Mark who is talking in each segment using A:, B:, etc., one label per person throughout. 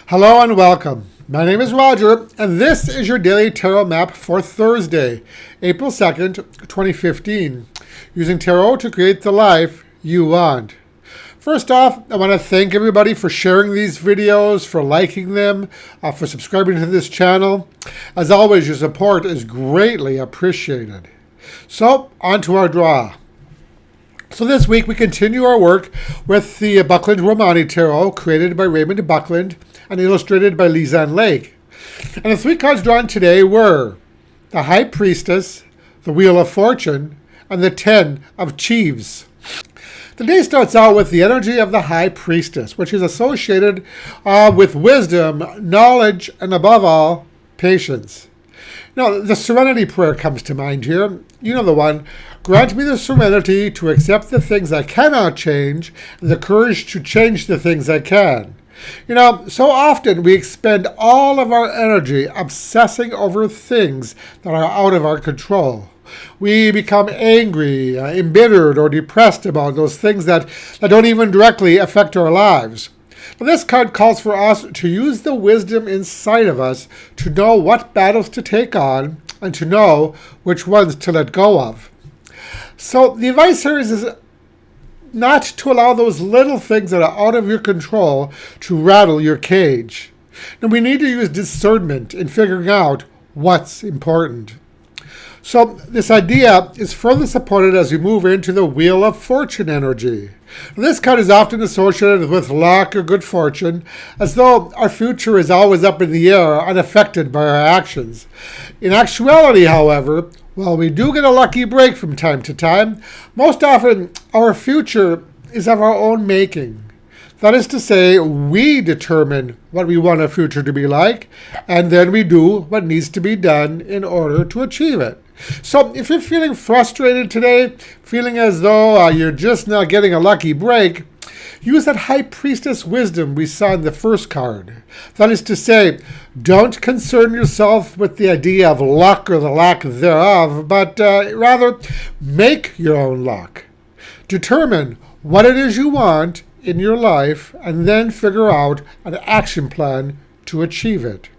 A: Hello and welcome. My name is Roger, and this is your daily tarot map for Thursday, April 2nd, 2015, using tarot to create the life you want. First off, I want to thank everybody for sharing these videos, for liking them, for subscribing to this channel. As always, your support is greatly appreciated. So, on to our draw. So this week we continue our work with the Buckland Romani tarot, created by Raymond Buckland and illustrated by Lizanne Lake. And the three cards drawn today were the High Priestess, the Wheel of Fortune, and the Ten of Chiefs. The day starts out with the energy of the High Priestess, which is associated with wisdom, knowledge, and above all, patience. Now, the Serenity Prayer comes to mind here. You know the one. Grant me the serenity to accept the things I cannot change, and the courage to change the things I can. You know, so often we expend all of our energy obsessing over things that are out of our control. We become angry, embittered, or depressed about those things that don't even directly affect our lives. But this card calls for us to use the wisdom inside of us to know what battles to take on and to know which ones to let go of. So the advice here is not to allow those little things that are out of your control to rattle your cage. Now we need to use discernment in figuring out what's important. So this idea is further supported as we move into the Wheel of Fortune energy. This card is often associated with luck or good fortune, as though our future is always up in the air, unaffected by our actions. In actuality, however, while we do get a lucky break from time to time, most often our future is of our own making. That is to say, we determine what we want our future to be like, and then we do what needs to be done in order to achieve it. So if you're feeling frustrated today, feeling as though you're just not getting a lucky break, use that High Priestess wisdom we saw in the first card. That is to say, don't concern yourself with the idea of luck or the lack thereof, but rather make your own luck. Determine what it is you want in your life and then figure out an action plan to achieve it.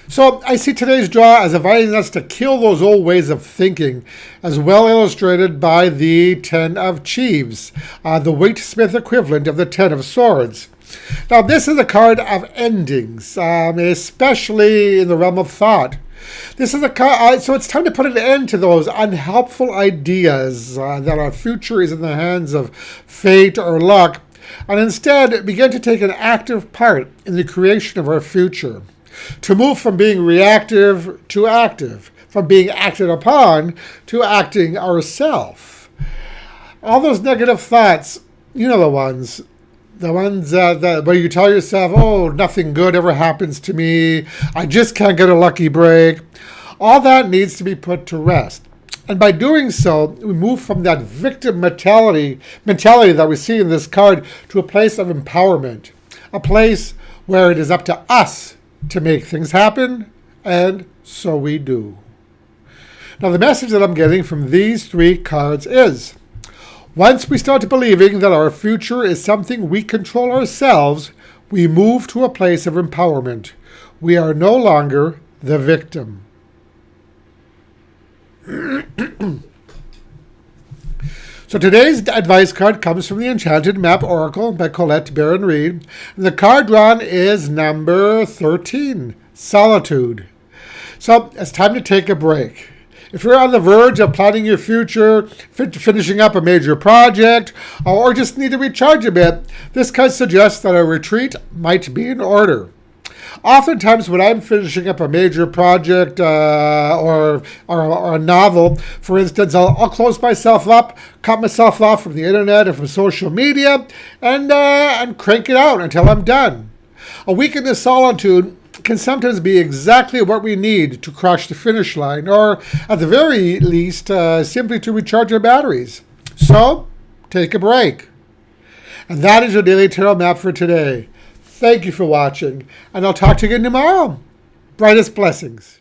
A: So I see today's draw as advising us to kill those old ways of thinking, as well illustrated by the Ten of Chiefs, the Waite-Smith equivalent of the Ten of Swords. Now this is a card of endings, especially in the realm of thought. This is a card, so it's time to put an end to those unhelpful ideas that our future is in the hands of fate or luck, and instead begin to take an active part in the creation of our future. To move from being reactive to active, from being acted upon to acting ourselves. All those negative thoughts, you know the ones that where you tell yourself, oh, nothing good ever happens to me, I just can't get a lucky break. All that needs to be put to rest. And by doing so, we move from that victim mentality that we see in this card to a place of empowerment, a place where it is up to us to make things happen, and so we do. Now the message that I'm getting from these three cards is, once we start believing that our future is something we control ourselves, we move to a place of empowerment. We are no longer the victim. So today's advice card comes from the Enchanted Map Oracle by Colette, Baron-Reid. And the card drawn is number 13, Solitude. So it's time to take a break. If you're on the verge of planning your future, finishing up a major project, or just need to recharge a bit, this card suggests that a retreat might be in order. Oftentimes when I'm finishing up a major project or a novel, for instance, I'll close myself up, cut myself off from the internet or from social media, and crank it out until I'm done. A week in this solitude can sometimes be exactly what we need to cross the finish line, or at the very least, simply to recharge our batteries. So, take a break. And that is your daily tarot map for today. Thank you for watching, and I'll talk to you again tomorrow. Brightest blessings.